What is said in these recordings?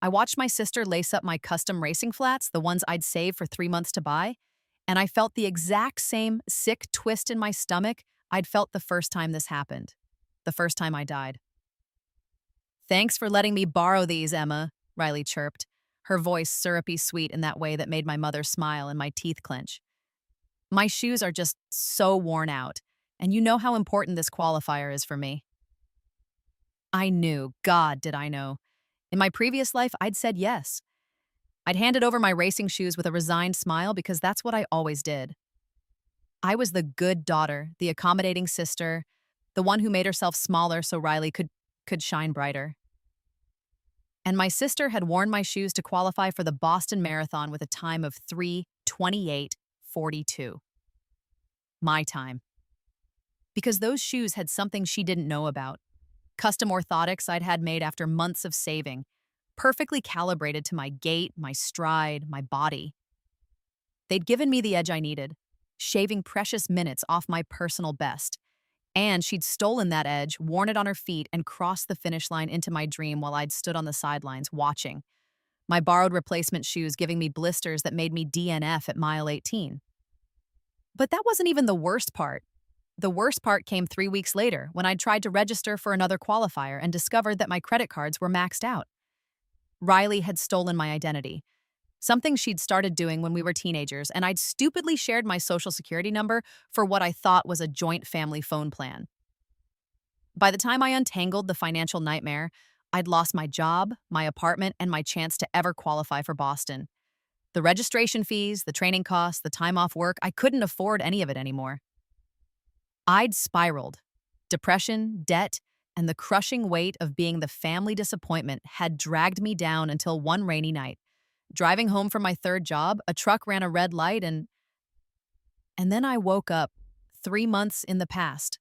I watched my sister lace up my custom racing flats, the ones I'd saved for 3 months to buy, and I felt the exact same sick twist in my stomach I'd felt the first time this happened, the first time I died. Thanks for letting me borrow these, Emma, Riley chirped, her voice syrupy sweet in that way that made my mother smile and my teeth clench. My shoes are just so worn out, and you know how important this qualifier is for me. I knew, God, did I know. In my previous life, I'd said yes. I'd handed over my racing shoes with a resigned smile because that's what I always did. I was the good daughter, the accommodating sister, the one who made herself smaller so Riley could shine brighter. And my sister had worn my shoes to qualify for the Boston Marathon with a time of 3:28:42. My time. Because those shoes had something she didn't know about. Custom orthotics I'd had made after months of saving, perfectly calibrated to my gait, my stride, my body. They'd given me the edge I needed, shaving precious minutes off my personal best. And she'd stolen that edge, worn it on her feet, and crossed the finish line into my dream while I'd stood on the sidelines watching. My borrowed replacement shoes giving me blisters that made me DNF at mile 18. But that wasn't even the worst part. The worst part came 3 weeks later when I'd tried to register for another qualifier and discovered that my credit cards were maxed out. Riley had stolen my identity, something she'd started doing when we were teenagers, and I'd stupidly shared my social security number for what I thought was a joint family phone plan. By the time I untangled the financial nightmare, I'd lost my job, my apartment, and my chance to ever qualify for Boston. The registration fees, the training costs, the time off work, I couldn't afford any of it anymore. I'd spiraled. Depression, debt, and the crushing weight of being the family disappointment had dragged me down until one rainy night. Driving home from my third job, a truck ran a red light and then I woke up 3 months in the past.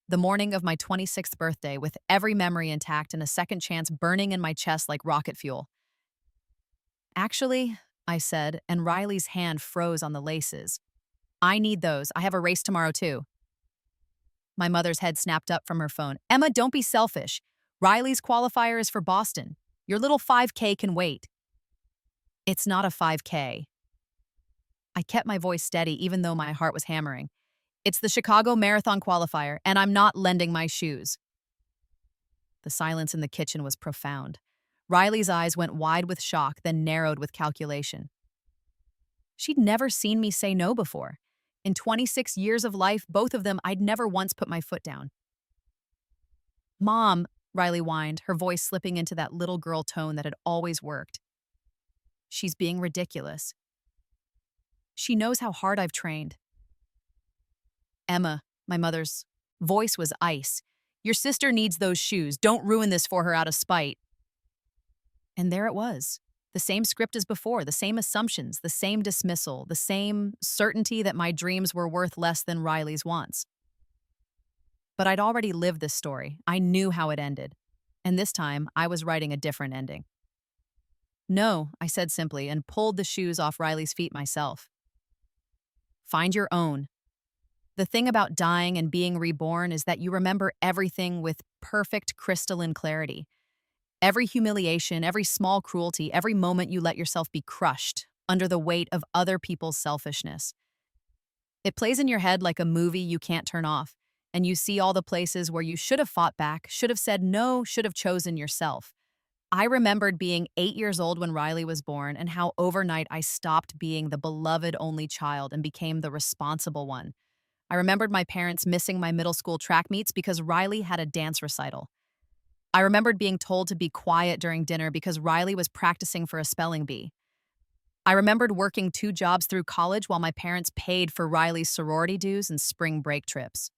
The morning of my 26th birthday with every memory intact and a second chance burning in my chest like rocket fuel. Actually, I said, and Riley's hand froze on the laces. I need those. I have a race tomorrow too. My mother's head snapped up from her phone. Emma, don't be selfish. Riley's qualifier is for Boston. Your little 5K can wait. It's not a 5K. I kept my voice steady even though my heart was hammering. It's the Chicago Marathon qualifier, and I'm not lending my shoes. The silence in the kitchen was profound. Riley's eyes went wide with shock, then narrowed with calculation. She'd never seen me say no before. In 26 years of life, both of them, I'd never once put my foot down. Mom, Riley whined, her voice slipping into that little girl tone that had always worked. She's being ridiculous. She knows how hard I've trained. Emma, my mother's voice was ice. Your sister needs those shoes. Don't ruin this for her out of spite. And there it was. The same script as before, the same assumptions, the same dismissal, the same certainty that my dreams were worth less than Riley's wants. But I'd already lived this story. I knew how it ended. And this time, I was writing a different ending. No, I said simply, and pulled the shoes off Riley's feet myself. Find your own. The thing about dying and being reborn is that you remember everything with perfect crystalline clarity. Every humiliation, every small cruelty, every moment you let yourself be crushed under the weight of other people's selfishness. It plays in your head like a movie you can't turn off, and you see all the places where you should have fought back, should have said no, should have chosen yourself. I remembered being 8 years old when Riley was born and how overnight I stopped being the beloved only child and became the responsible one. I remembered my parents missing my middle school track meets because Riley had a dance recital. I remembered being told to be quiet during dinner because Riley was practicing for a spelling bee. I remembered working 2 jobs through college while my parents paid for Riley's sorority dues and spring break trips.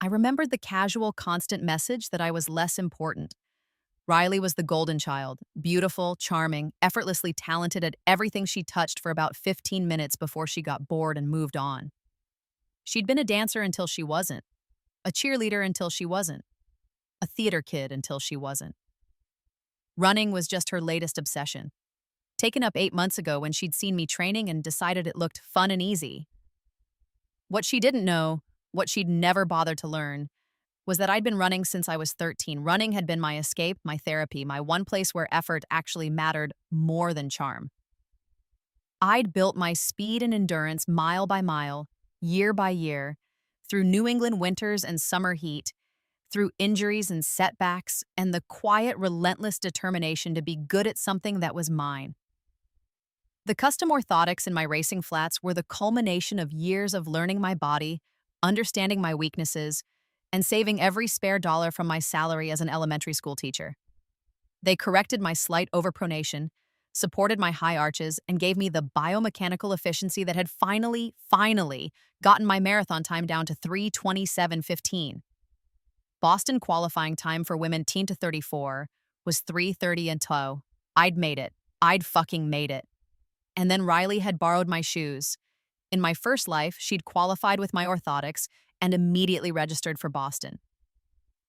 I remembered the casual, constant message that I was less important. Riley was the golden child, beautiful, charming, effortlessly talented at everything she touched for about 15 minutes before she got bored and moved on. She'd been a dancer until she wasn't, a cheerleader until she wasn't, a theater kid until she wasn't. Running was just her latest obsession, taken up 8 months ago when she'd seen me training and decided it looked fun and easy. What she didn't know, what she'd never bothered to learn, was that I'd been running since I was 13. Running had been my escape, my therapy, my one place where effort actually mattered more than charm. I'd built my speed and endurance mile by mile, year by year, through New England winters and summer heat, through injuries and setbacks, and the quiet, relentless determination to be good at something that was mine. The custom orthotics in my racing flats were the culmination of years of learning my body, understanding my weaknesses, and saving every spare dollar from my salary as an elementary school teacher. They corrected my slight overpronation, supported my high arches, and gave me the biomechanical efficiency that had finally gotten my marathon time down to 3:27:15. Boston qualifying time for women teen to 34 was 3:30 and 2. I'd made it. I'd fucking made it. And then Riley had borrowed my shoes. In my first life, she'd qualified with my orthotics and immediately registered for Boston.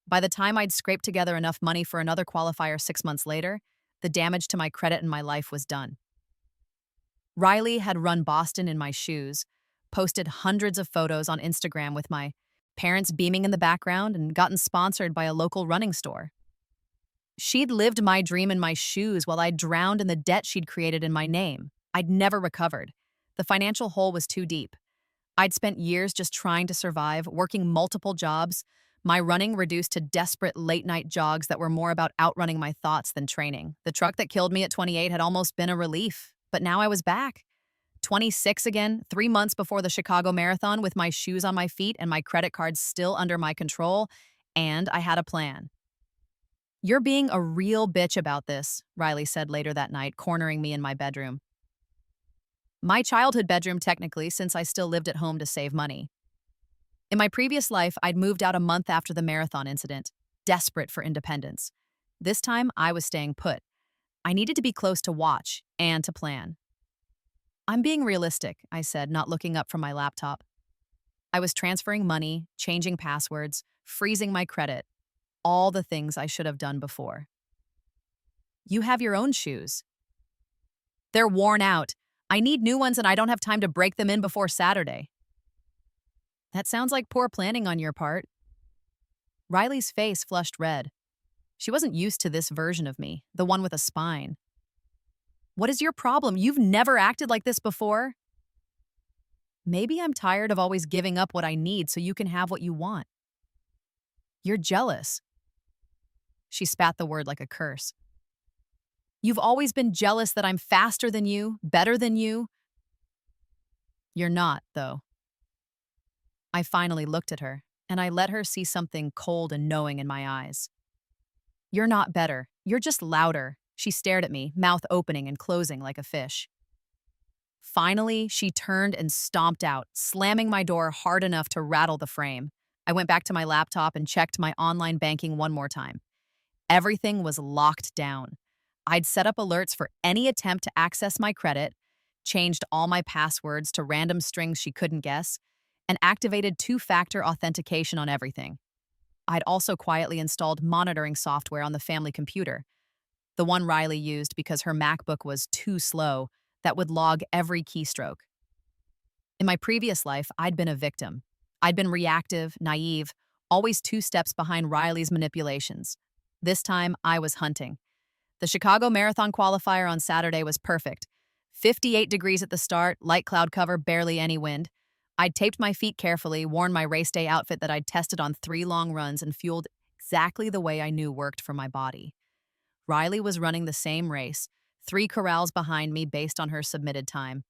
By the time I'd scraped together enough money for another qualifier 6 months later, the damage to my credit and my life was done. Riley had run Boston in my shoes, posted hundreds of photos on Instagram with my parents beaming in the background, and gotten sponsored by a local running store. She'd lived my dream in my shoes while I drowned in the debt she'd created in my name. I'd never recovered. The financial hole was too deep. I'd spent years just trying to survive, working multiple jobs, my running reduced to desperate late-night jogs that were more about outrunning my thoughts than training. The truck that killed me at 28 had almost been a relief, but now I was back. 26 again, 3 months before the Chicago Marathon, with my shoes on my feet and my credit cards still under my control, and I had a plan. "You're being a real bitch about this," Riley said later that night, cornering me in my bedroom. My childhood bedroom, technically, since I still lived at home to save money. In my previous life, I'd moved out a month after the marathon incident, desperate for independence. This time, I was staying put. I needed to be close to watch and to plan. "I'm being realistic," I said, not looking up from my laptop. I was transferring money, changing passwords, freezing my credit, all the things I should have done before. "You have your own shoes." "They're worn out. I need new ones and I don't have time to break them in before Saturday." "That sounds like poor planning on your part." Riley's face flushed red. She wasn't used to this version of me, the one with a spine. "What is your problem? You've never acted like this before." "Maybe I'm tired of always giving up what I need so you can have what you want." "You're jealous." She spat the word like a curse. "You've always been jealous that I'm faster than you, better than you." "You're not, though." I finally looked at her, and I let her see something cold and knowing in my eyes. "You're not better. You're just louder." She stared at me, mouth opening and closing like a fish. Finally, she turned and stomped out, slamming my door hard enough to rattle the frame. I went back to my laptop and checked my online banking one more time. Everything was locked down. I'd set up alerts for any attempt to access my credit, changed all my passwords to random strings she couldn't guess, and activated two-factor authentication on everything. I'd also quietly installed monitoring software on the family computer, the one Riley used because her MacBook was too slow, that would log every keystroke. In my previous life, I'd been a victim. I'd been reactive, naive, always 2 steps behind Riley's manipulations. This time, I was hunting. The Chicago Marathon qualifier on Saturday was perfect. 58 degrees at the start, light cloud cover, barely any wind. I'd taped my feet carefully, worn my race day outfit that I'd tested on 3 long runs, and fueled exactly the way I knew worked for my body. Riley was running the same race, 3 corrals behind me based on her submitted time.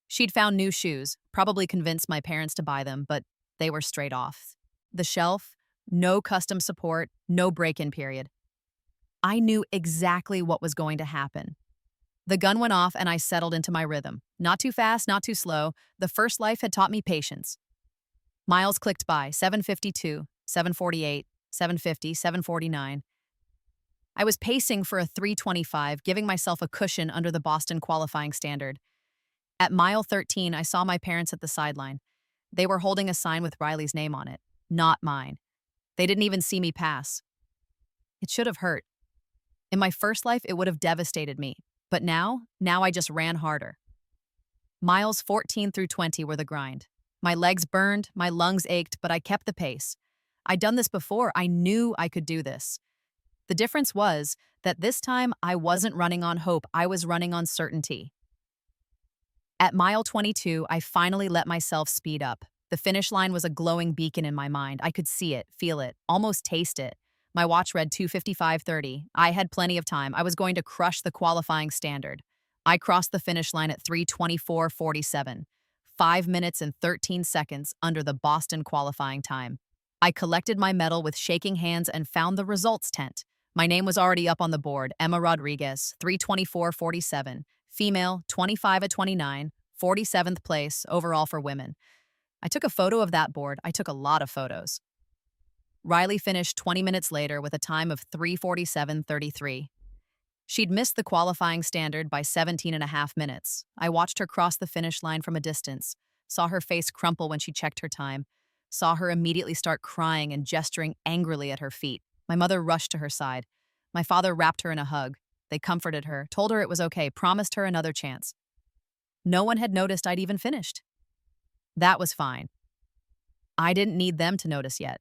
She'd found new shoes, probably convinced my parents to buy them, but they were straight off the shelf, no custom support, no break-in period. I knew exactly what was going to happen. The gun went off and I settled into my rhythm. Not too fast, not too slow. The first life had taught me patience. Miles clicked by, 7:52, 7:48, 7:50, 7:49. I was pacing for a 3:25, giving myself a cushion under the Boston qualifying standard. At mile 13, I saw my parents at the sideline. They were holding a sign with Riley's name on it, not mine. They didn't even see me pass. It should have hurt. In my first life, it would have devastated me. But now I just ran harder. Miles 14 through 20 were the grind. My legs burned, my lungs ached, but I kept the pace. I'd done this before. I knew I could do this. The difference was that this time I wasn't running on hope, I was running on certainty. At mile 22, I finally let myself speed up. The finish line was a glowing beacon in my mind. I could see it, feel it, almost taste it. My watch read 2:55:30. I had plenty of time. I was going to crush the qualifying standard. I crossed the finish line at 3:24:47, 5 minutes and 13 seconds under the Boston qualifying time. I collected my medal with shaking hands and found the results tent. My name was already up on the board. Emma Rodriguez, 3:24:47. Female, 25 at 29, 47th place overall for women. I took a photo of that board. I took a lot of photos. Riley finished 20 minutes later with a time of 3:47:33. She'd missed the qualifying standard by 17 and a half minutes. I watched her cross the finish line from a distance, saw her face crumple when she checked her time, saw her immediately start crying and gesturing angrily at her feet. My mother rushed to her side. My father wrapped her in a hug. They comforted her, told her it was okay, promised her another chance. No one had noticed I'd even finished. That was fine. I didn't need them to notice yet.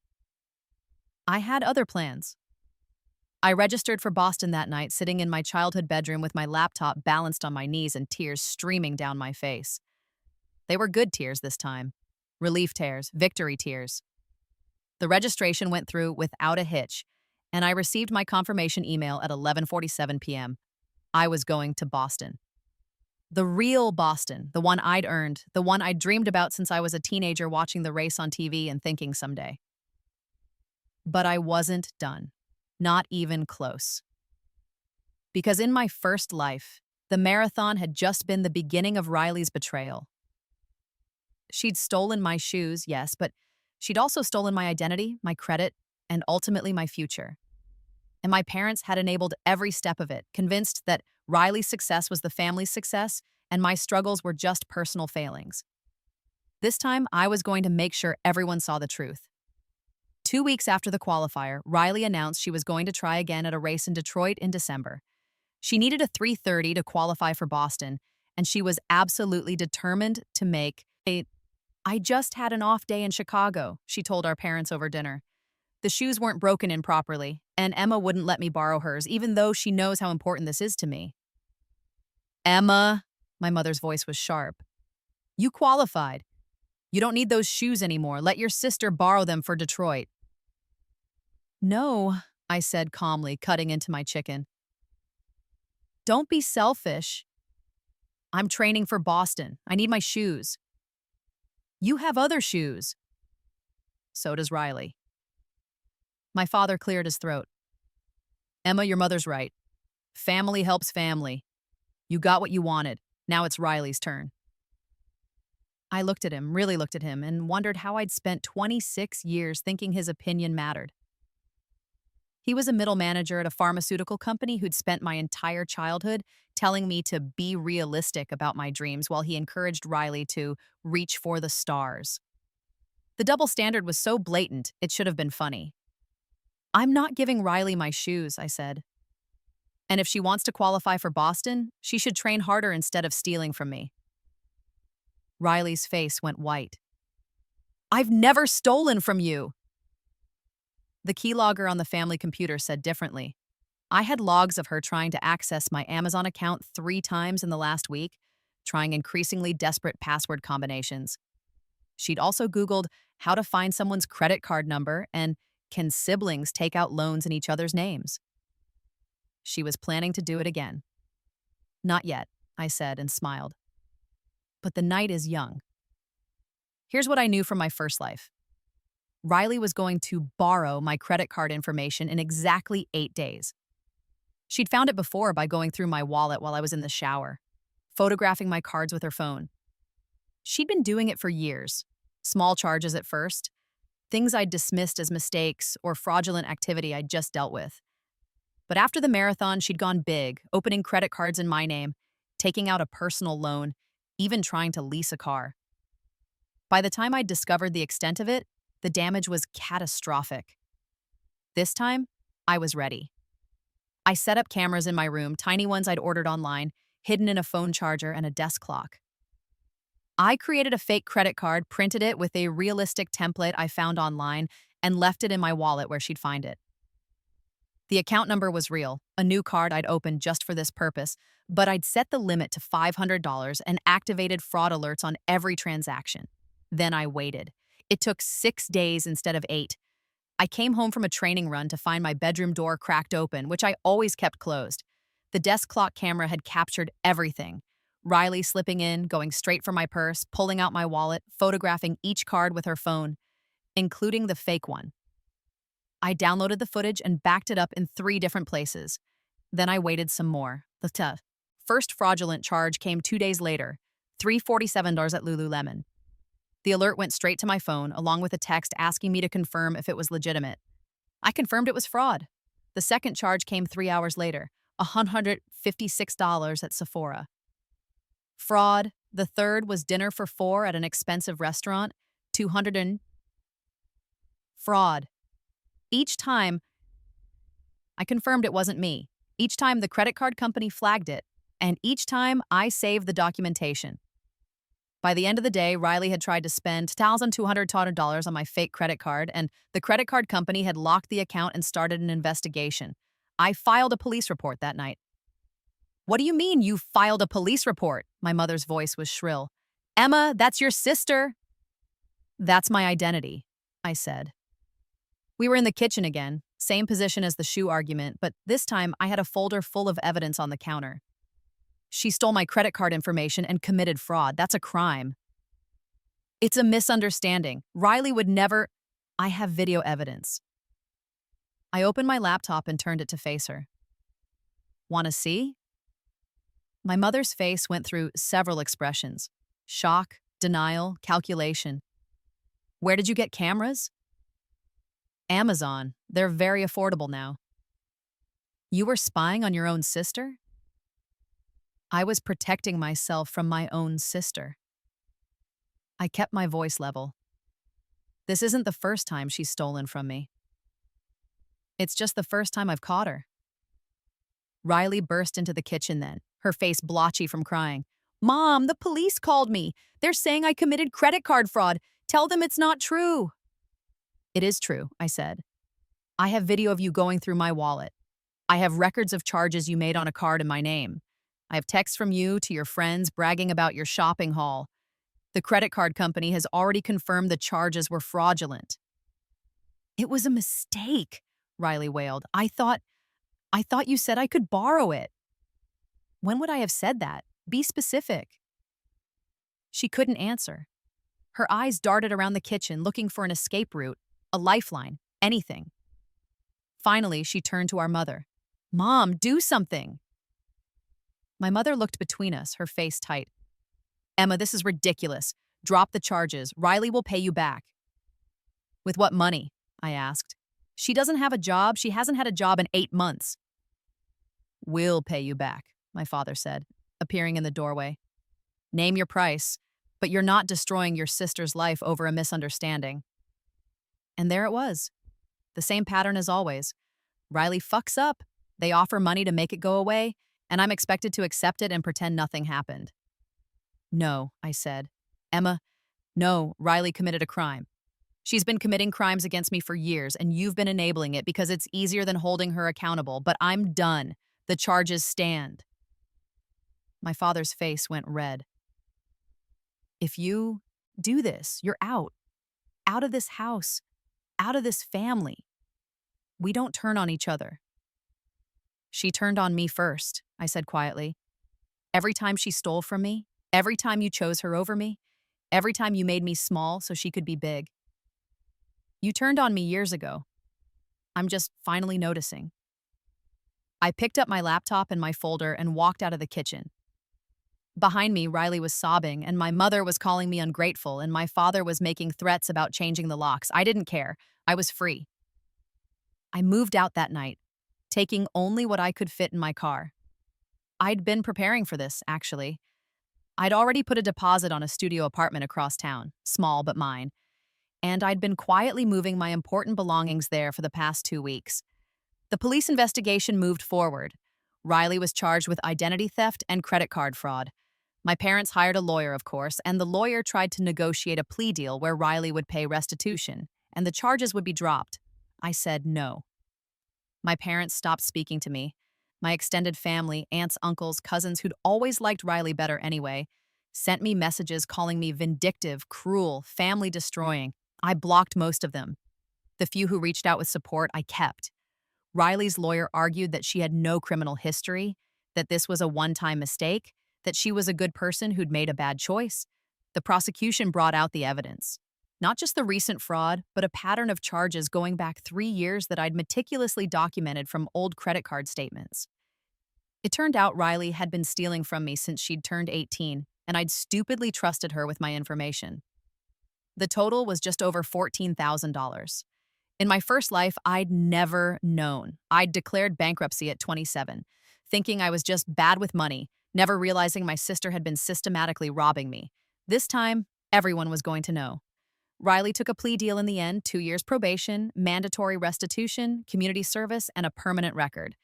I had other plans. I registered for Boston that night, sitting in my childhood bedroom with my laptop balanced on my knees and tears streaming down my face. They were good tears this time. Relief tears, victory tears. The registration went through without a hitch, and I received my confirmation email at 11:47 p.m. I was going to Boston. The real Boston, the one I'd earned, the one I'd dreamed about since I was a teenager watching the race on TV and thinking someday. But I wasn't done. Not even close. Because in my first life, the marathon had just been the beginning of Riley's betrayal. She'd stolen my shoes, yes, but she'd also stolen my identity, my credit, and ultimately my future. And my parents had enabled every step of it, convinced that Riley's success was the family's success and my struggles were just personal failings. This time, I was going to make sure everyone saw the truth. 2 weeks after the qualifier, Riley announced she was going to try again at a race in Detroit in December. She needed a 3:30 to qualify for Boston, and she was absolutely determined to make it. I just had an off day in Chicago, she told our parents over dinner. The shoes weren't broken in properly, and Emma wouldn't let me borrow hers, even though she knows how important this is to me. Emma, my mother's voice was sharp. You qualified. You don't need those shoes anymore. Let your sister borrow them for Detroit. No, I said calmly, cutting into my chicken. Don't be selfish. I'm training for Boston. I need my shoes. You have other shoes. So does Riley. My father cleared his throat. Emma, your mother's right. Family helps family. You got what you wanted. Now it's Riley's turn. I looked at him, really looked at him, and wondered how I'd spent 26 years thinking his opinion mattered. He was a middle manager at a pharmaceutical company who'd spent my entire childhood telling me to be realistic about my dreams while he encouraged Riley to reach for the stars. The double standard was so blatant, it should have been funny. I'm not giving Riley my shoes, I said. And if she wants to qualify for Boston, she should train harder instead of stealing from me. Riley's face went white. I've never stolen from you. The keylogger on the family computer said differently. I had logs of her trying to access my Amazon account 3 times in the last week, trying increasingly desperate password combinations. She'd also Googled how to find someone's credit card number and can siblings take out loans in each other's names. She was planning to do it again. Not yet, I said and smiled. But the night is young. Here's what I knew from my first life. Riley was going to borrow my credit card information in exactly 8 days. She'd found it before by going through my wallet while I was in the shower, photographing my cards with her phone. She'd been doing it for years, small charges at first, things I'd dismissed as mistakes or fraudulent activity I'd just dealt with. But after the marathon, she'd gone big, opening credit cards in my name, taking out a personal loan, even trying to lease a car. By the time I'd discovered the extent of it, the damage was catastrophic. This time, I was ready. I set up cameras in my room, tiny ones I'd ordered online, hidden in a phone charger and a desk clock. I created a fake credit card, printed it with a realistic template I found online, and left it in my wallet where she'd find it. The account number was real, a new card I'd opened just for this purpose, but I'd set the limit to $500 and activated fraud alerts on every transaction. Then I waited. It took 6 days instead of 8. I came home from a training run to find my bedroom door cracked open, which I always kept closed. The desk clock camera had captured everything. Riley slipping in, going straight for my purse, pulling out my wallet, photographing each card with her phone, including the fake one. I downloaded the footage and backed it up in 3 different places. Then I waited some more. The first fraudulent charge came 2 days later, $347 at Lululemon. The alert went straight to my phone, along with a text asking me to confirm if it was legitimate. I confirmed it was fraud. The second charge came 3 hours later, $156 at Sephora. Fraud. The third was dinner for 4 at an expensive restaurant, $200. Fraud. Each time, I confirmed it wasn't me. Each time the credit card company flagged it, and each time I saved the documentation. By the end of the day, Riley had tried to spend $1,200 on my fake credit card, and the credit card company had locked the account and started an investigation. I filed a police report that night. "What do you mean you filed a police report?" My mother's voice was shrill. "Emma, that's your sister." "That's my identity," I said. We were in the kitchen again, same position as the shoe argument, but this time I had a folder full of evidence on the counter. "She stole my credit card information and committed fraud. That's a crime." "It's a misunderstanding. Riley would never—" "I have video evidence." I opened my laptop and turned it to face her. "Want to see?" My mother's face went through several expressions: shock, denial, calculation. "Where did you get cameras?" "Amazon. They're very affordable now." "You were spying on your own sister?" "I was protecting myself from my own sister." I kept my voice level. "This isn't the first time she's stolen from me. It's just the first time I've caught her." Riley burst into the kitchen then, her face blotchy from crying. "Mom, the police called me. They're saying I committed credit card fraud. Tell them it's not true." "It is true," I said. "I have video of you going through my wallet. I have records of charges you made on a card in my name. I have texts from you to your friends bragging about your shopping haul. The credit card company has already confirmed the charges were fraudulent." "It was a mistake," Riley wailed. I thought you said I could borrow it." "When would I have said that? Be specific." She couldn't answer. Her eyes darted around the kitchen looking for an escape route, a lifeline, anything. Finally, she turned to our mother. "Mom, do something." My mother looked between us, her face tight. "Emma, this is ridiculous. Drop the charges. Riley will pay you back." "With what money?" I asked. "She doesn't have a job. She hasn't had a job in 8 months." "We'll pay you back," my father said, appearing in the doorway. "Name your price, but you're not destroying your sister's life over a misunderstanding." And there it was. The same pattern as always. Riley fucks up. They offer money to make it go away, and I'm expected to accept it and pretend nothing happened. "No," I said. "Emma, no, Riley committed a crime. She's been committing crimes against me for years, and you've been enabling it because it's easier than holding her accountable, but I'm done. The charges stand." My father's face went red. "If you do this, you're out. Out of this house. Out of this family. We don't turn on each other." "She turned on me first," I said quietly. "Every time she stole from me, every time you chose her over me, every time you made me small so she could be big. You turned on me years ago. I'm just finally noticing." I picked up my laptop and my folder and walked out of the kitchen. Behind me, Riley was sobbing, and my mother was calling me ungrateful, and my father was making threats about changing the locks. I didn't care. I was free. I moved out that night, taking only what I could fit in my car. I'd been preparing for this, actually. I'd already put a deposit on a studio apartment across town, small but mine, and I'd been quietly moving my important belongings there for the past 2 weeks. The police investigation moved forward. Riley was charged with identity theft and credit card fraud. My parents hired a lawyer, of course, and the lawyer tried to negotiate a plea deal where Riley would pay restitution. and the charges would be dropped. I said no. My parents stopped speaking to me. My extended family, aunts, uncles, cousins who'd always liked Riley better anyway, sent me messages calling me vindictive, cruel, family destroying. I blocked most of them. The few who reached out with support, I kept. Riley's lawyer argued that she had no criminal history, that this was a one-time mistake, that she was a good person who'd made a bad choice. The prosecution brought out the evidence. Not just the recent fraud, but a pattern of charges going back 3 years that I'd meticulously documented from old credit card statements. It turned out Riley had been stealing from me since she'd turned 18, and I'd stupidly trusted her with my information. The total was just over $14,000. In my first life, I'd never known. I'd declared bankruptcy at 27, thinking I was just bad with money, never realizing my sister had been systematically robbing me. This time, everyone was going to know. Riley took a plea deal in the end, 2 years probation, mandatory restitution, community service, and a permanent record.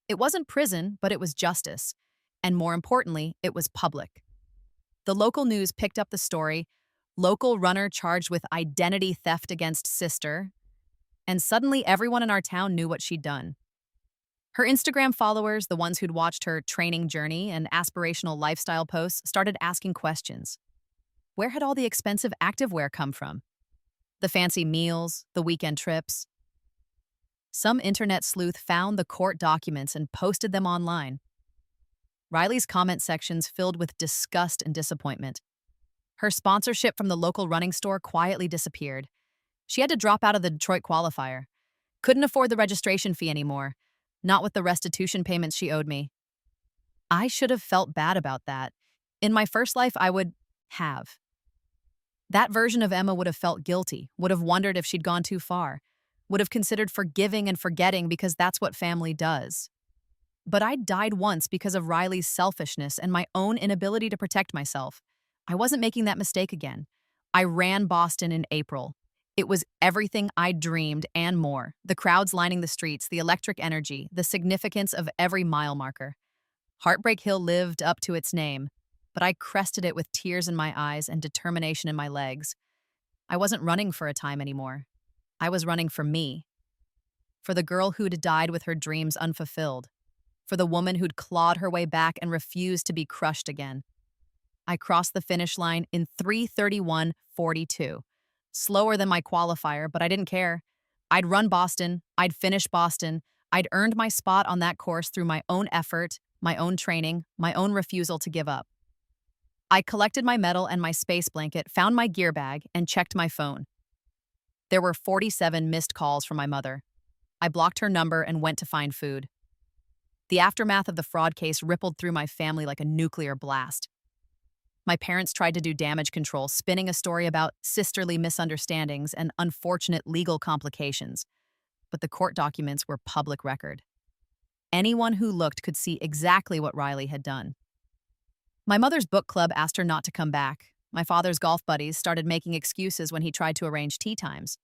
It wasn't prison, but it was justice. And more importantly, it was public. The local news picked up the story, local runner charged with identity theft against sister, and suddenly everyone in our town knew what she'd done. Her Instagram followers, the ones who'd watched her training journey and aspirational lifestyle posts, started asking questions. Where had all the expensive activewear come from? The fancy meals, the weekend trips. Some internet sleuth found the court documents and posted them online. Riley's comment sections filled with disgust and disappointment. Her sponsorship from the local running store quietly disappeared. She had to drop out of the Detroit qualifier. Couldn't afford the registration fee anymore, not with the restitution payments she owed me. I should have felt bad about that. In my first life, I would have. That version of Emma would have felt guilty, would have wondered if she'd gone too far, would have considered forgiving and forgetting because that's what family does. But I died once because of Riley's selfishness and my own inability to protect myself. I wasn't making that mistake again. I ran Boston in April. It was everything I'd dreamed and more. The crowds lining the streets, the electric energy, the significance of every mile marker. Heartbreak Hill lived up to its name, but I crested it with tears in my eyes and determination in my legs. I wasn't running for a time anymore. I was running for me. For the girl who'd died with her dreams unfulfilled. For the woman who'd clawed her way back and refused to be crushed again. I crossed the finish line in 3:31:42. Slower than my qualifier, but I didn't care. I'd run Boston. I'd finish Boston. I'd earned my spot on that course through my own effort, my own training, my own refusal to give up. I collected my medal and my space blanket, found my gear bag, and checked my phone. There were 47 missed calls from my mother. I blocked her number and went to find food. The aftermath of the fraud case rippled through my family like a nuclear blast. My parents tried to do damage control, spinning a story about sisterly misunderstandings and unfortunate legal complications. But the court documents were public record. Anyone who looked could see exactly what Riley had done. My mother's book club asked her not to come back. My father's golf buddies started making excuses when he tried to arrange tea times.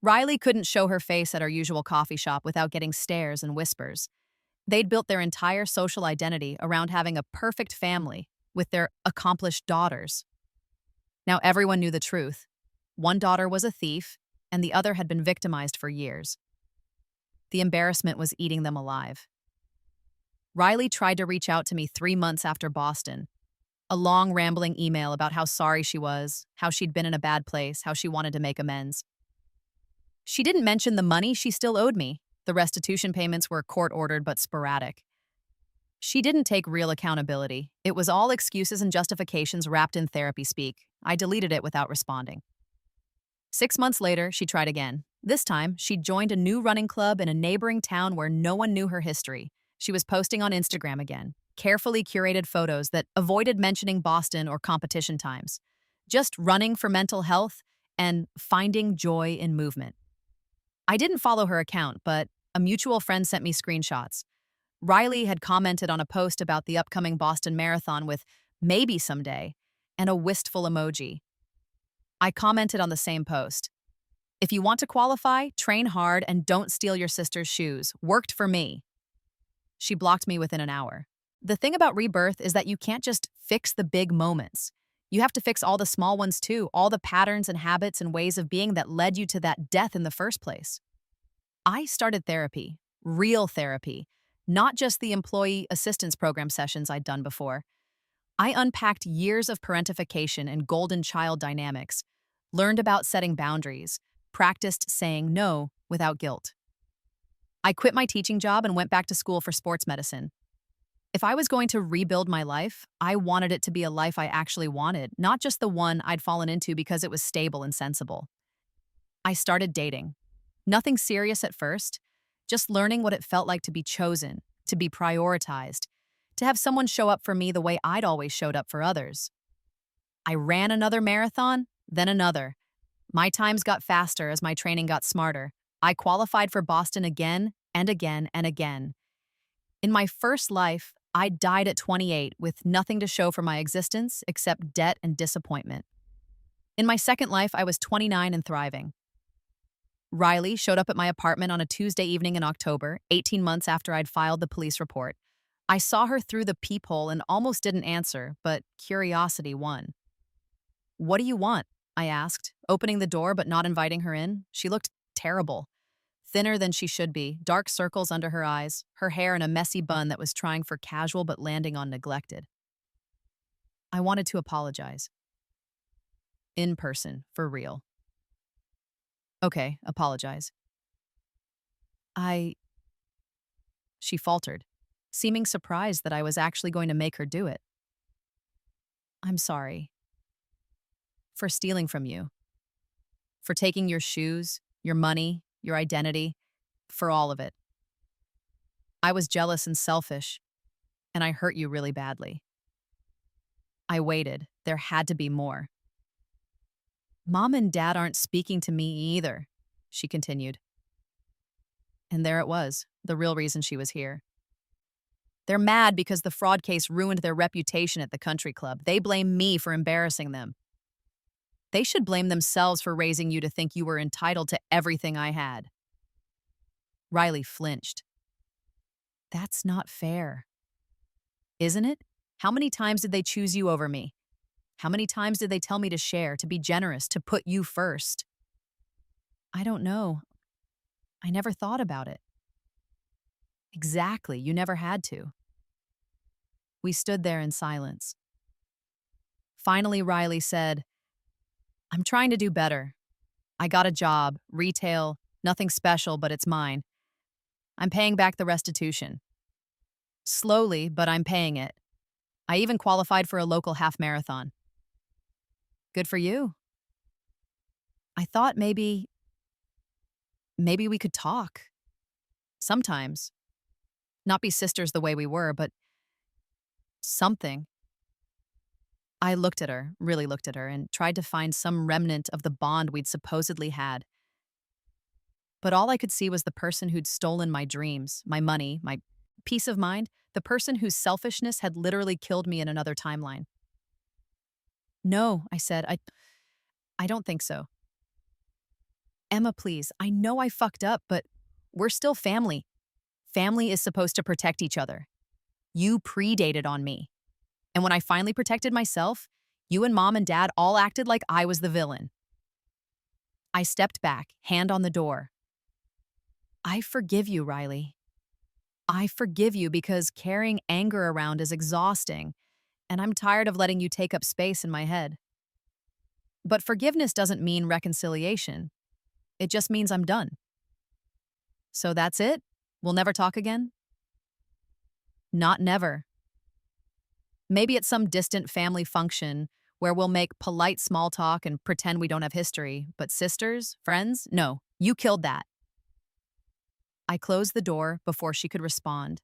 Riley couldn't show her face at our usual coffee shop without getting stares and whispers. They'd built their entire social identity around having a perfect family with their accomplished daughters. Now everyone knew the truth. One daughter was a thief, and the other had been victimized for years. The embarrassment was eating them alive. Riley tried to reach out to me 3 months after Boston. A long, rambling email about how sorry she was, how she'd been in a bad place, how she wanted to make amends. She didn't mention the money she still owed me. The restitution payments were court-ordered but sporadic. She didn't take real accountability. It was all excuses and justifications wrapped in therapy speak. I deleted it without responding. 6 months later, she tried again. This time, she'd joined a new running club in a neighboring town where no one knew her history. She was posting on Instagram again, carefully curated photos that avoided mentioning Boston or competition times. Just running for mental health and finding joy in movement. I didn't follow her account, but a mutual friend sent me screenshots. Riley had commented on a post about the upcoming Boston Marathon with "maybe someday" and a wistful emoji. I commented on the same post. "If you want to qualify, train hard and don't steal your sister's shoes. Worked for me." She blocked me within an hour. The thing about Rebirth is that you can't just fix the big moments. You have to fix all the small ones too, all the patterns and habits and ways of being that led you to that death in the first place. I started therapy, real therapy, not just the employee assistance program sessions I'd done before. I unpacked years of parentification and golden child dynamics, learned about setting boundaries, practiced saying no without guilt. I quit my teaching job and went back to school for sports medicine. If I was going to rebuild my life, I wanted it to be a life I actually wanted, not just the one I'd fallen into because it was stable and sensible. I started dating. Nothing serious at first, just learning what it felt like to be chosen, to be prioritized, to have someone show up for me the way I'd always showed up for others. I ran another marathon, then another. My times got faster as my training got smarter. I qualified for Boston again and again and again. In my first life, I died at 28 with nothing to show for my existence except debt and disappointment. In my second life, I was 29 and thriving. Riley showed up at my apartment on a Tuesday evening in October, 18 months after I'd filed the police report. I saw her through the peephole and almost didn't answer, but curiosity won. "What do you want?" I asked, opening the door but not inviting her in. She looked terrible. Thinner than she should be, dark circles under her eyes, her hair in a messy bun that was trying for casual but landing on neglected. I wanted to apologize. In person, for real. Okay, apologize. She faltered, seeming surprised that I was actually going to make her do it. "I'm sorry. For stealing from you. For taking your shoes, your money, your identity, for all of it. I was jealous and selfish, and I hurt you really badly. I waited. There had to be more. Mom and Dad aren't speaking to me either," she continued. And there it was, the real reason she was here. They're mad because the fraud case ruined their reputation at the country club. They blame me for embarrassing them. They should blame themselves for raising you to think you were entitled to everything I had. Riley flinched. That's not fair. Isn't it? How many times did they choose you over me? How many times did they tell me to share, to be generous, to put you first? I don't know. I never thought about it. Exactly, you never had to. We stood there in silence. Finally, Riley said, "I'm trying to do better. I got a job, retail, nothing special, but it's mine. I'm paying back the restitution. Slowly, but I'm paying it. I even qualified for a local half marathon." Good for you. I thought maybe we could talk. Sometimes. Not be sisters the way we were, but something. I looked at her, really looked at her, and tried to find some remnant of the bond we'd supposedly had. But all I could see was the person who'd stolen my dreams, my money, my peace of mind, the person whose selfishness had literally killed me in another timeline. "No," I said, I don't think so. "Emma, please, I know I fucked up, but we're still family. Family is supposed to protect each other. You predated on me. And when I finally protected myself, you and Mom and Dad all acted like I was the villain." I stepped back, hand on the door. "I forgive you, Riley. I forgive you because carrying anger around is exhausting, and I'm tired of letting you take up space in my head. But forgiveness doesn't mean reconciliation. It just means I'm done. So that's it? We'll never talk again?" "Not never. Maybe at some distant family function where we'll make polite small talk and pretend we don't have history, but sisters, friends? No, you killed that." I closed the door before she could respond.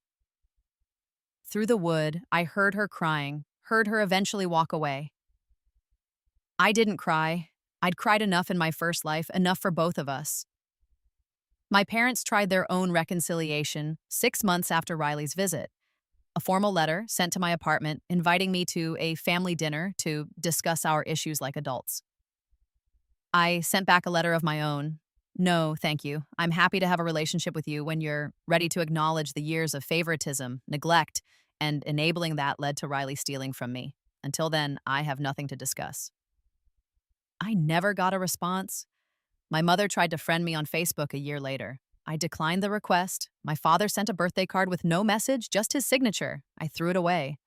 Through the wood, I heard her crying, heard her eventually walk away. I didn't cry. I'd cried enough in my first life, enough for both of us. My parents tried their own reconciliation 6 months after Riley's visit. A formal letter sent to my apartment inviting me to a family dinner to discuss our issues like adults. I sent back a letter of my own. "No, thank you. I'm happy to have a relationship with you when you're ready to acknowledge the years of favoritism, neglect, and enabling that led to Riley stealing from me. Until then, I have nothing to discuss. I never got a response. My mother tried to friend me on Facebook a year later. I declined the request. My father sent a birthday card with no message, just his signature. I threw it away.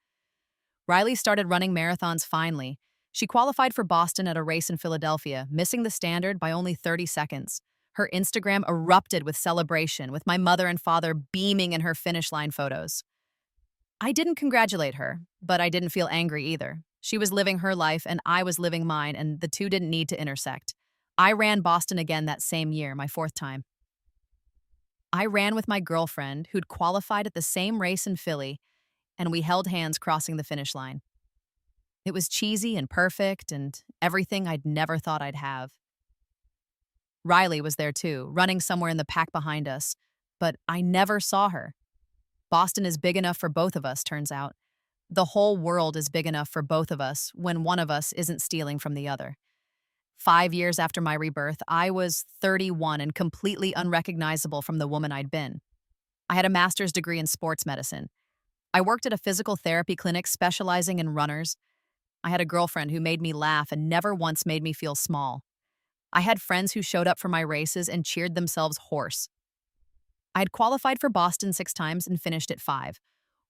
Riley started running marathons finally. She qualified for Boston at a race in Philadelphia, missing the standard by only 30 seconds. Her Instagram erupted with celebration, with my mother and father beaming in her finish line photos. I didn't congratulate her, but I didn't feel angry either. She was living her life and I was living mine, and the two didn't need to intersect. I ran Boston again that same year, my fourth time. I ran with my girlfriend, who'd qualified at the same race in Philly, and we held hands crossing the finish line. It was cheesy and perfect and everything I'd never thought I'd have. Riley was there too, running somewhere in the pack behind us, but I never saw her. Boston is big enough for both of us, turns out. The whole world is big enough for both of us when one of us isn't stealing from the other. 5 years after my rebirth, I was 31 and completely unrecognizable from the woman I'd been. I had a master's degree in sports medicine. I worked at a physical therapy clinic specializing in runners. I had a girlfriend who made me laugh and never once made me feel small. I had friends who showed up for my races and cheered themselves hoarse. I had qualified for Boston 6 times and finished at 5.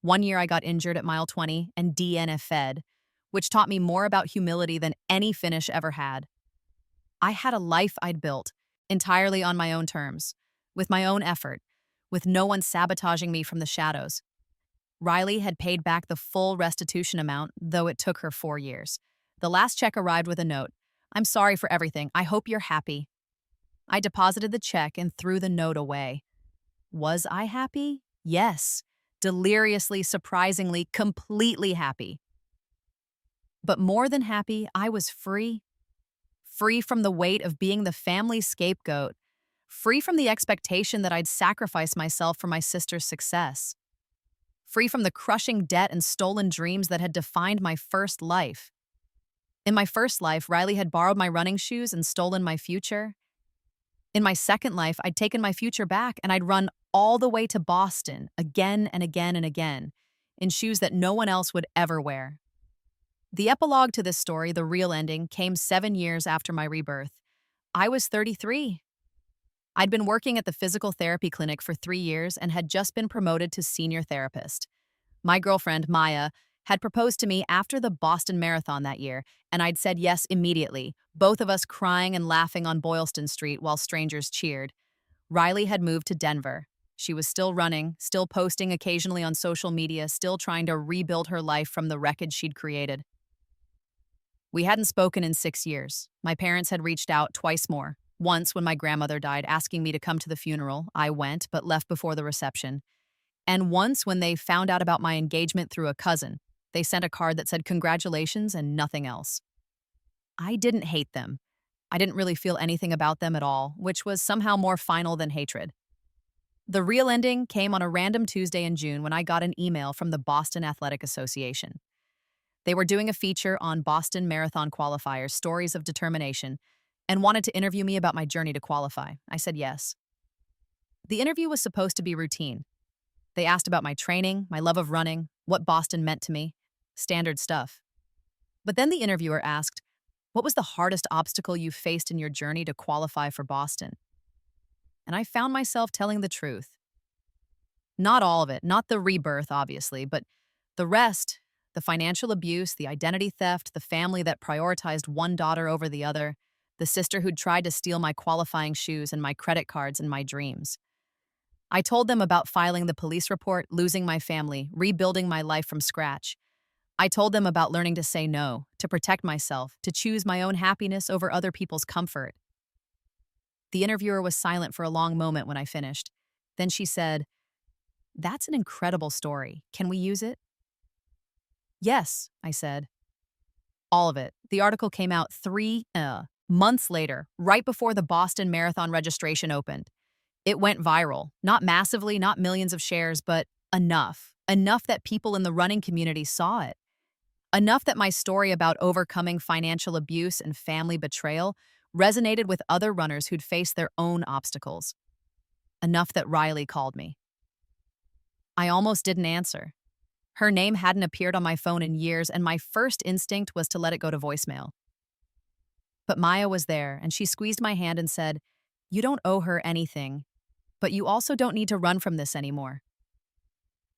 One year I got injured at mile 20 and DNF'd, which taught me more about humility than any finish ever had. I had a life I'd built, entirely on my own terms, with my own effort, with no one sabotaging me from the shadows. Riley had paid back the full restitution amount, though it took her 4 years. The last check arrived with a note. "I'm sorry for everything. I hope you're happy." I deposited the check and threw the note away. Was I happy? Yes. Deliriously, surprisingly, completely happy. But more than happy, I was free. Free from the weight of being the family scapegoat. Free from the expectation that I'd sacrifice myself for my sister's success. Free from the crushing debt and stolen dreams that had defined my first life. In my first life, Riley had borrowed my running shoes and stolen my future. In my second life, I'd taken my future back and I'd run all the way to Boston again and again and again in shoes that no one else would ever wear. The epilogue to this story, the real ending, came 7 years after my rebirth. I was 33. I'd been working at the physical therapy clinic for 3 years and had just been promoted to senior therapist. My girlfriend, Maya, had proposed to me after the Boston Marathon that year, and I'd said yes immediately, both of us crying and laughing on Boylston Street while strangers cheered. Riley had moved to Denver. She was still running, still posting occasionally on social media, still trying to rebuild her life from the wreckage she'd created. We hadn't spoken in 6 years. My parents had reached out twice more. Once, when my grandmother died, asking me to come to the funeral. I went, but left before the reception. And once, when they found out about my engagement through a cousin, they sent a card that said congratulations and nothing else. I didn't hate them. I didn't really feel anything about them at all, which was somehow more final than hatred. The real ending came on a random Tuesday in June when I got an email from the Boston Athletic Association. They were doing a feature on Boston Marathon qualifiers, stories of determination, and wanted to interview me about my journey to qualify. I said yes. The interview was supposed to be routine. They asked about my training, my love of running, what Boston meant to me, standard stuff. But then the interviewer asked, "What was the hardest obstacle you faced in your journey to qualify for Boston?" And I found myself telling the truth. Not all of it, not the rebirth, obviously, but the rest, the financial abuse, the identity theft, the family that prioritized one daughter over the other, the sister who'd tried to steal my qualifying shoes and my credit cards and my dreams. I told them about filing the police report, losing my family, rebuilding my life from scratch. I told them about learning to say no, to protect myself, to choose my own happiness over other people's comfort. The interviewer was silent for a long moment when I finished. Then she said, "That's an incredible story. Can we use it?" "Yes," I said. All of it. The article came out 3 months later, right before the Boston Marathon registration opened. It went viral. Not massively, not millions of shares, but enough. Enough that people in the running community saw it. Enough that my story about overcoming financial abuse and family betrayal resonated with other runners who'd faced their own obstacles. Enough that Riley called me. I almost didn't answer. Her name hadn't appeared on my phone in years, and my first instinct was to let it go to voicemail. But Maya was there, and she squeezed my hand and said, "You don't owe her anything, but you also don't need to run from this anymore."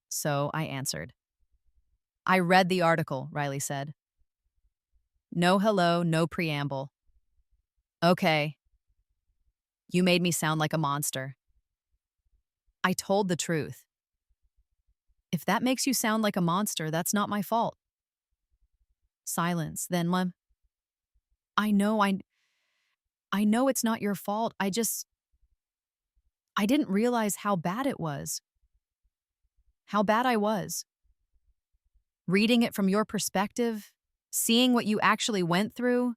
So I answered. "I read the article," Riley said. "No hello, no preamble. Okay. You made me sound like a monster." I told the truth. "If that makes you sound like a monster, that's not my fault." Silence. Then Lem, I know, I know it's not your fault. I didn't realize how bad it was. How bad I was. Reading it from your perspective, seeing what you actually went through.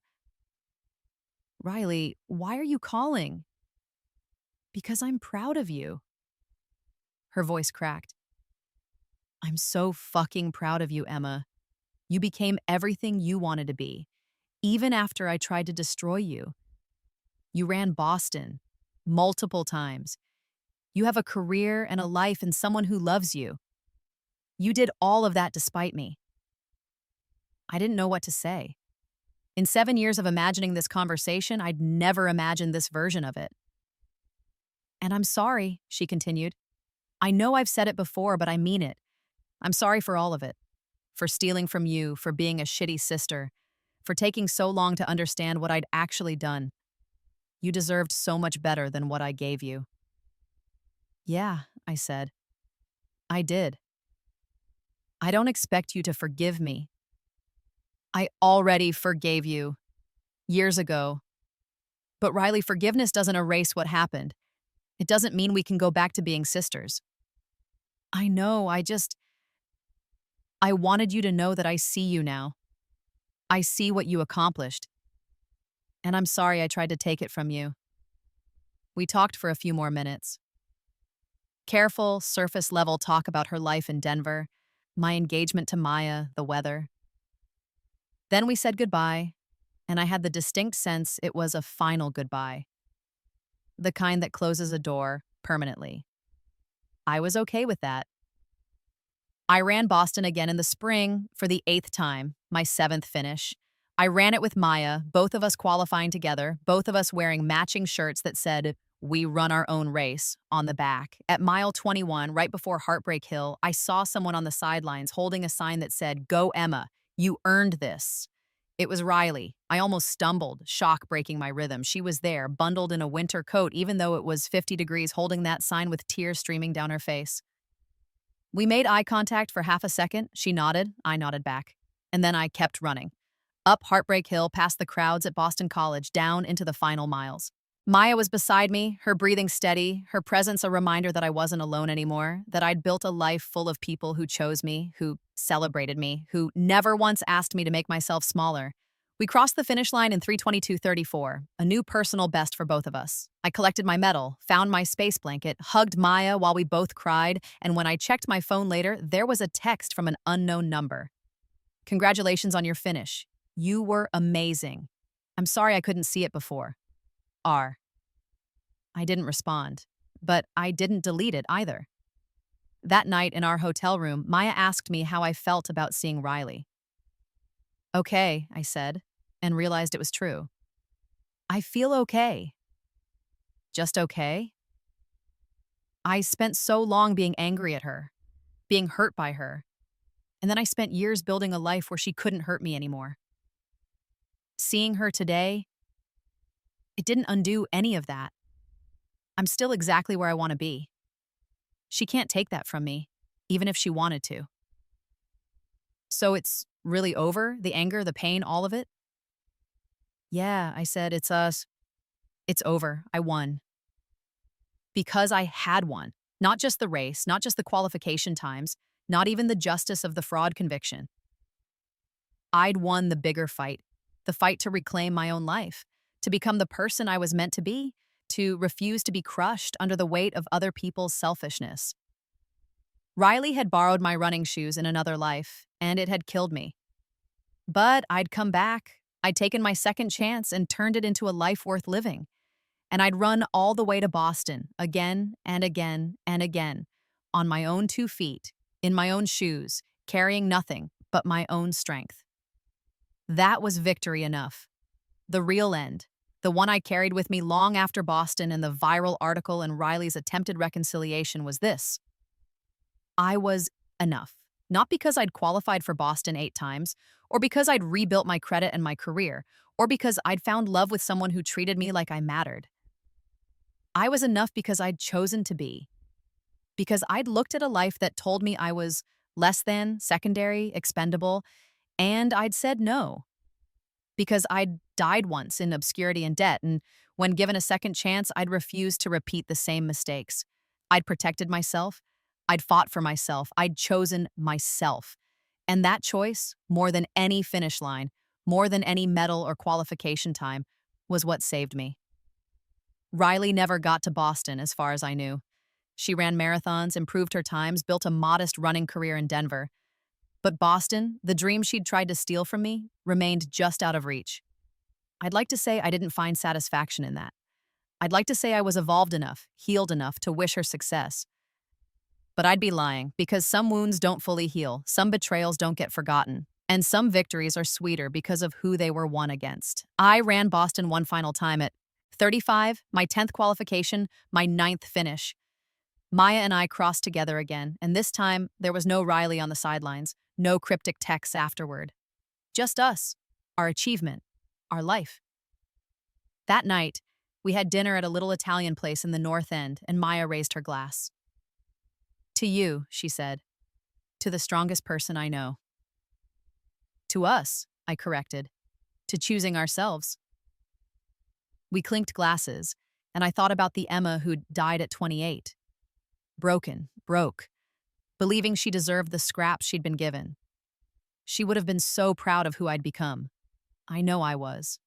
Riley, why are you calling? Because I'm proud of you. Her voice cracked. I'm so fucking proud of you, Emma. You became everything you wanted to be, even after I tried to destroy you. You ran Boston multiple times. You have a career and a life and someone who loves you. You did all of that despite me. I didn't know what to say. In 7 years of imagining this conversation, I'd never imagined this version of it. And I'm sorry, she continued. I know I've said it before, but I mean it. I'm sorry for all of it. For stealing from you, for being a shitty sister, for taking so long to understand what I'd actually done. You deserved so much better than what I gave you. Yeah, I said. I did. I don't expect you to forgive me. I already forgave you. Years ago. But Riley, forgiveness doesn't erase what happened. It doesn't mean we can go back to being sisters. I know, I wanted you to know that I see you now. I see what you accomplished. And I'm sorry I tried to take it from you. We talked for a few more minutes. Careful, surface-level talk about her life in Denver, my engagement to Maya, the weather. Then we said goodbye, and I had the distinct sense it was a final goodbye. The kind that closes a door permanently. I was okay with that. I ran Boston again in the spring for the 8th time, my 7th finish. I ran it with Maya, both of us qualifying together, both of us wearing matching shirts that said, "We run our own race," on the back. At mile 21, right before Heartbreak Hill, I saw someone on the sidelines holding a sign that said, "Go Emma, you earned this." It was Riley. I almost stumbled, shock breaking my rhythm. She was there, bundled in a winter coat, even though it was 50 degrees, holding that sign with tears streaming down her face. We made eye contact for half a second. She nodded, I nodded back. And then I kept running. Up Heartbreak Hill, past the crowds at Boston College, down into the final miles. Maya was beside me, her breathing steady, her presence a reminder that I wasn't alone anymore, that I'd built a life full of people who chose me, who celebrated me, who never once asked me to make myself smaller. We crossed the finish line in 3:22:34, a new personal best for both of us. I collected my medal, found my space blanket, hugged Maya while we both cried, and when I checked my phone later, there was a text from an unknown number. "Congratulations on your finish. You were amazing. I'm sorry I couldn't see it before. R." I didn't respond, but I didn't delete it either. That night in our hotel room, Maya asked me how I felt about seeing Riley. "Okay," I said, and realized it was true. I feel okay. Just okay? I spent so long being angry at her, being hurt by her, and then I spent years building a life where she couldn't hurt me anymore. Seeing her today, it didn't undo any of that. I'm still exactly where I want to be. She can't take that from me, even if she wanted to. So it's really over? The anger, the pain, all of it? Yeah, I said, it's us. It's over. I won. Because I had won. Not just the race, not just the qualification times, not even the justice of the fraud conviction. I'd won the bigger fight, the fight to reclaim my own life, to become the person I was meant to be, to refuse to be crushed under the weight of other people's selfishness. Riley had borrowed my running shoes in another life, and it had killed me. But I'd come back. I'd taken my second chance and turned it into a life worth living. And I'd run all the way to Boston, again and again and again, on my own 2 feet, in my own shoes, carrying nothing but my own strength. That was victory enough. The real end, the one I carried with me long after Boston and the viral article and Riley's attempted reconciliation was this. I was enough. Not because I'd qualified for Boston 8 times, or because I'd rebuilt my credit and my career, or because I'd found love with someone who treated me like I mattered. I was enough because I'd chosen to be. Because I'd looked at a life that told me I was less than, secondary, expendable, and I'd said no. Because I'd died once in obscurity and debt, and when given a second chance, I'd refused to repeat the same mistakes. I'd protected myself. I'd fought for myself. I'd chosen myself. And that choice, more than any finish line, more than any medal or qualification time, was what saved me. Riley never got to Boston, as far as I knew. She ran marathons, improved her times, built a modest running career in Denver. But Boston, the dream she'd tried to steal from me, remained just out of reach. I'd like to say I didn't find satisfaction in that. I'd like to say I was evolved enough, healed enough to wish her success. But I'd be lying, because some wounds don't fully heal, some betrayals don't get forgotten, and some victories are sweeter because of who they were won against. I ran Boston one final time at 35, my 10th qualification, my 9th finish. Maya and I crossed together again, and this time there was no Riley on the sidelines, no cryptic texts afterward. Just us, our achievement, our life. That night, we had dinner at a little Italian place in the North End, and Maya raised her glass. To you, she said. To the strongest person I know. To us, I corrected. To choosing ourselves. We clinked glasses, and I thought about the Emma who'd died at 28. Broke, believing she deserved the scraps she'd been given. She would have been so proud of who I'd become. I know I was.